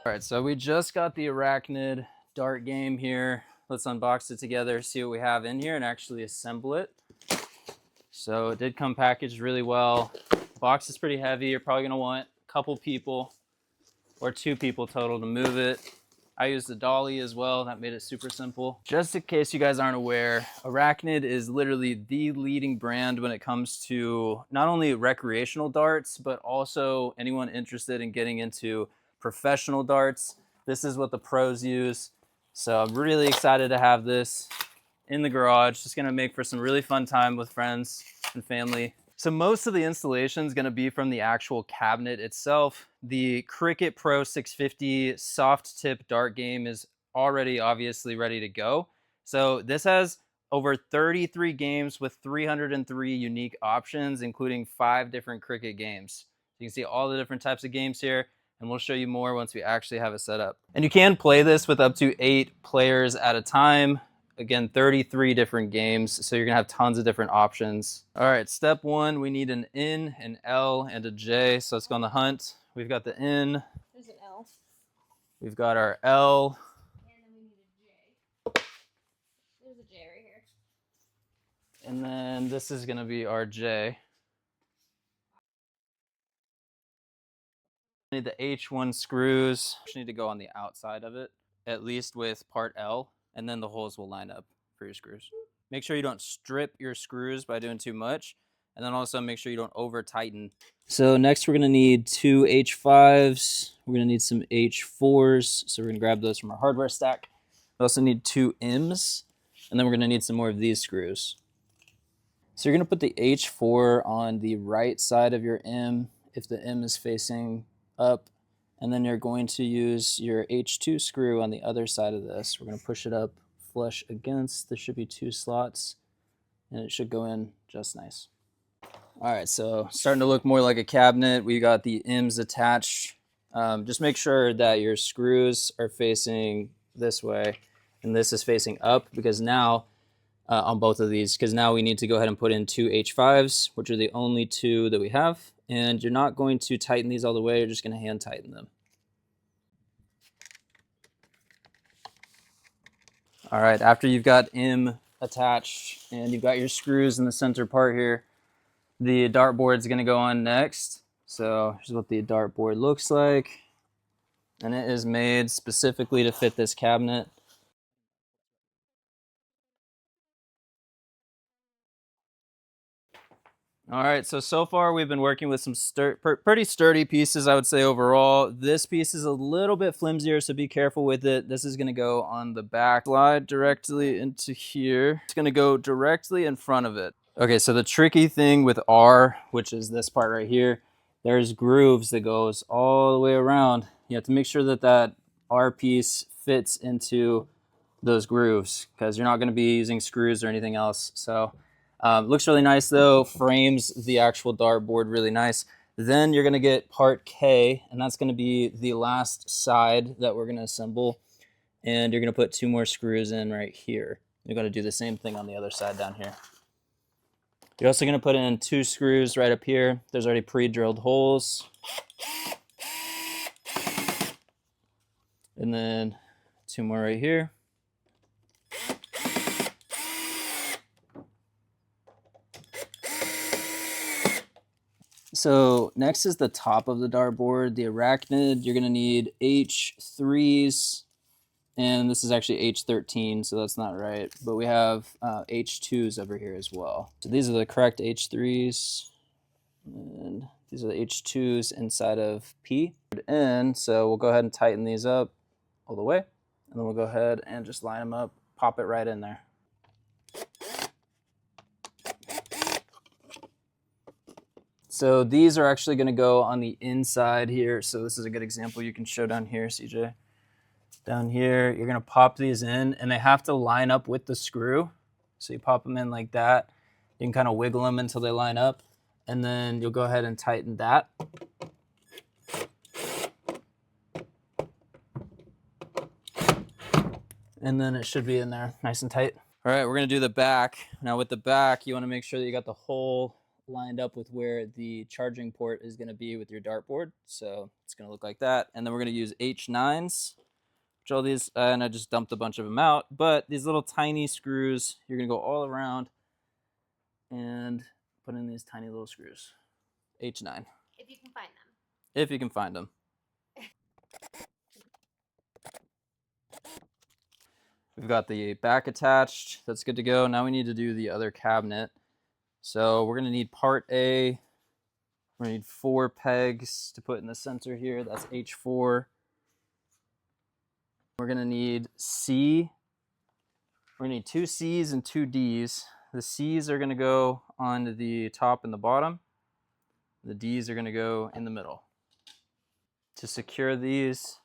All right, so we just got the Arachnid dart game here. Let's unbox it together, see what we have in here, and actually assemble it. So it did come packaged really well. The box is pretty heavy. You're probably gonna want a couple people or 2 people total to move it. I used the dolly as well. That made it super simple. Just in case you guys aren't aware, Arachnid is literally the leading brand when it comes to not only recreational darts, but also anyone interested in getting into professional darts. This is what the pros use. So I'm really excited to have this in the garage. Just gonna make for some really fun time with friends and family. So most of the installation is gonna be from the actual cabinet itself. The Cricket Pro 650 soft tip dart game is already obviously ready to go. So this has over 33 games with 303 unique options, including 5 different cricket games. You can see all the different types of games here, and we'll show you more once we actually have it set up. And you can play this with up to 8 players at a time. Again, 33 different games, so you're gonna have tons of different options. All right, step 1, we need an N, an L, and a J. So let's go on the hunt. We've got the N. There's an L. We've got our L. And then we need a J. There's a J right here. And then this is gonna be our J. We need the H1 screws. We need to go on the outside of it, at least with part L, and then the holes will line up for your screws. Make sure you don't strip your screws by doing too much, and then also make sure you don't over tighten. So next we're gonna need 2 H5s. We're gonna need some H4s, so we're gonna grab those from our hardware stack. We also need 2 M's, and then we're gonna need some more of these screws. So you're gonna put the H4 on the right side of your M if the M is facing up, and then you're going to use your H2 screw on the other side of this. We're going to push it up flush against. There should be 2 slots, and it should go in just nice. All right, so starting to look more like a cabinet. We got the M's attached. Just make sure that your screws are facing this way, and this is facing up, because now on both of these, because now we need to go ahead and put in 2 H5s, which are the only 2 that we have. And you're not going to tighten these all the way, you're just going to hand tighten them. All right, after you've got M attached and you've got your screws in the center part here, the dartboard is going to go on next. So here's what the dartboard looks like. And it is made specifically to fit this cabinet. All right, so far we've been working with some pretty sturdy pieces, I would say overall. This piece is a little bit flimsier, so be careful with it. This is gonna go on the back, slide directly into here. It's gonna go directly in front of it. Okay, so the tricky thing with R, which is this part right here, there's grooves that goes all the way around. You have to make sure that that R piece fits into those grooves, because you're not gonna be using screws or anything else. So. Looks really nice though, frames the actual dartboard really nice. Then you're gonna get part K, and that's gonna be the last side that we're gonna assemble. And you're gonna put 2 more screws in right here. You're gonna do the same thing on the other side down here. You're also gonna put in 2 screws right up here. There's already pre-drilled holes. And then 2 more right here. So next is the top of the dartboard, the Arachnid. You're gonna need H3s, and this is actually H13, so that's not right. But we have H2s over here as well. So these are the correct H3s, and these are the H2s inside of P. And so we'll go ahead and tighten these up all the way, and then we'll go ahead and just line them up, pop it right in there. So these are actually going to go on the inside here. So this is a good example you can show down here, CJ. Down here, you're going to pop these in, and they have to line up with the screw. So you pop them in like that. You can kind of wiggle them until they line up, and then you'll go ahead and tighten that. And then it should be in there nice and tight. All right, we're going to do the back. Now with the back, you want to make sure that you got the hole lined up with where the charging port is going to be with your dartboard. So it's going to look like that. And then we're going to use H9s, which all these, and I just dumped a bunch of them out. But these little tiny screws, you're going to go all around and put in these tiny little screws. H9. If you can find them. If you can find them. We've got the back attached. That's good to go. Now we need to do the other cabinet. So we're going to need part A. We're going to need 4 pegs to put in the center here. That's H4. We're going to need C. We're going to need 2 C's and 2 D's. The C's are going to go on the top and the bottom. The D's are going to go in the middle. To secure these,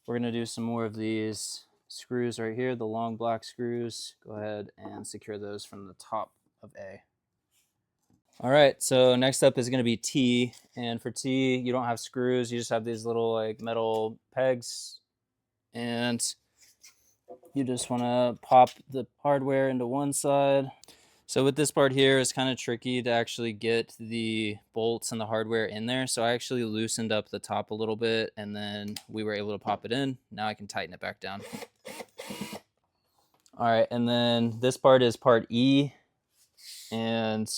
we're going to do some more of these screws right here, the long black screws. Go ahead and secure those from the top of A. All right, so next up is going to be T, and for T, you don't have screws, you just have these little like metal pegs, and you just want to pop the hardware into one side. So with this part here, it's kind of tricky to actually get the bolts and the hardware in there. So I actually loosened up the top a little bit, and then we were able to pop it in. Now I can tighten it back down. All right, and then this part is part E. And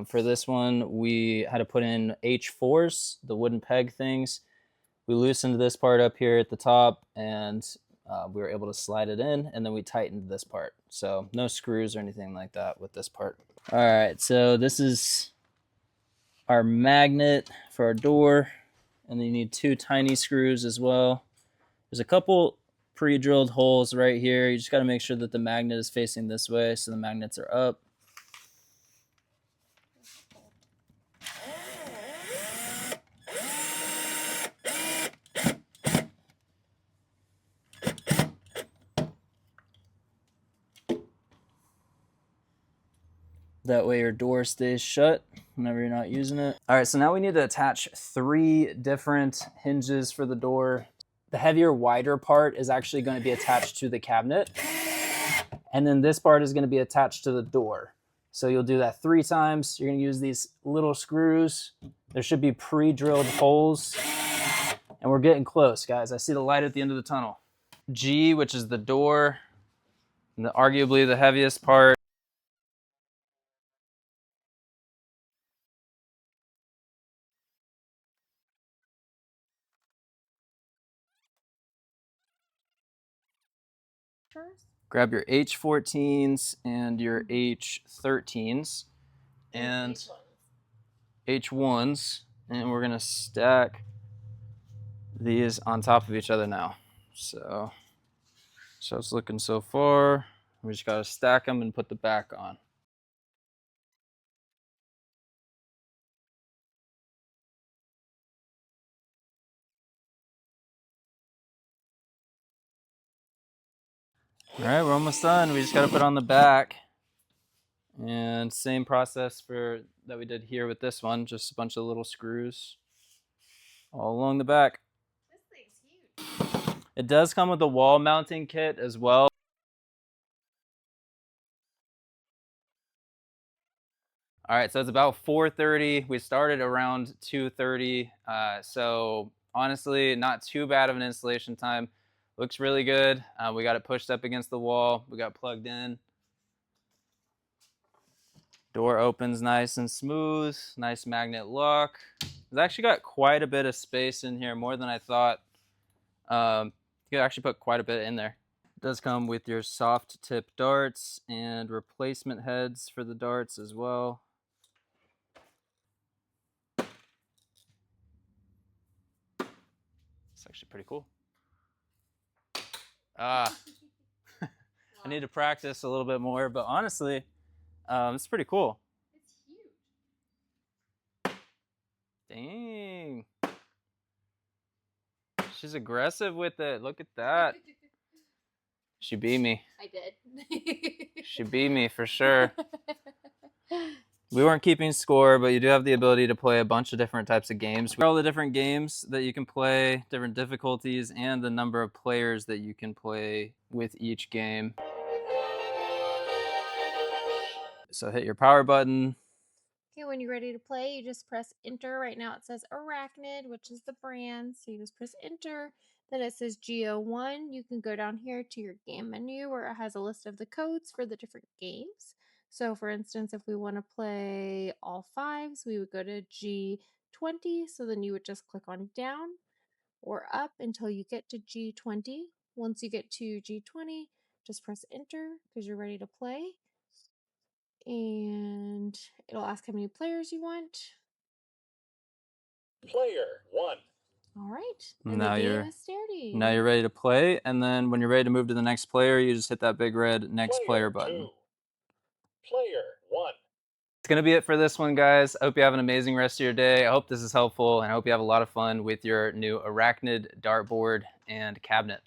for this one, we had to put in H4s, the wooden peg things. We loosened this part up here at the top, and we were able to slide it in, and then we tightened this part. So no screws or anything like that with this part. All right, so this is our magnet for our door, and then you need 2 tiny screws as well. There's a couple pre-drilled holes right here. You just got to make sure that the magnet is facing this way, so the magnets are up. That way your door stays shut whenever you're not using it. All right, so now we need to attach 3 different hinges for the door. The heavier, wider part is actually going to be attached to the cabinet. And then this part is going to be attached to the door. So you'll do that 3 times. You're going to use these little screws. There should be pre-drilled holes. And we're getting close, guys. I see the light at the end of the tunnel. G, which is the door, and arguably the heaviest part. Grab your H14s and your H13s and H1s, and we're gonna stack these on top of each other now. So it's looking so far. We just gotta stack them and put the back on. All right, we're almost done. We just got to put on the back. And same process that we did here with this one, just a bunch of little screws all along the back. This thing's huge. It does come with a wall mounting kit as well. All right, so it's about 4:30. We started around 2:30. So honestly, not too bad of an installation time. Looks really good. We got it pushed up against the wall. We got plugged in. Door opens nice and smooth. Nice magnet lock. It's actually got quite a bit of space in here, more than I thought. You could actually put quite a bit in there. It does come with your soft tip darts and replacement heads for the darts as well. It's actually pretty cool. I need to practice a little bit more, but honestly, it's pretty cool. It's huge. Dang. She's aggressive with it. Look at that. She beat me. I did. She beat me for sure. We weren't keeping score, but you do have the ability to play a bunch of different types of games. All the different games that you can play, different difficulties, and the number of players that you can play with each game. So hit your power button. Okay, when you're ready to play, you just press enter. Right now it says Arachnid, which is the brand. So you just press enter. Then it says GO1. You can go down here to your game menu where it has a list of the codes for the different games. So for instance, if we want to play all fives, we would go to G20. So then you would just click on down or up until you get to G20. Once you get to G20, just press enter because you're ready to play. And it'll ask how many players you want. Player 1. All right. And Now the game you're is starting. now you're ready to play, and then when you're ready to move to the next player, you just hit that big red next player button. 2. Player 1. It's going to be it for this one, guys. I hope you have an amazing rest of your day. I hope this is helpful, and I hope you have a lot of fun with your new Arachnid dartboard and cabinet.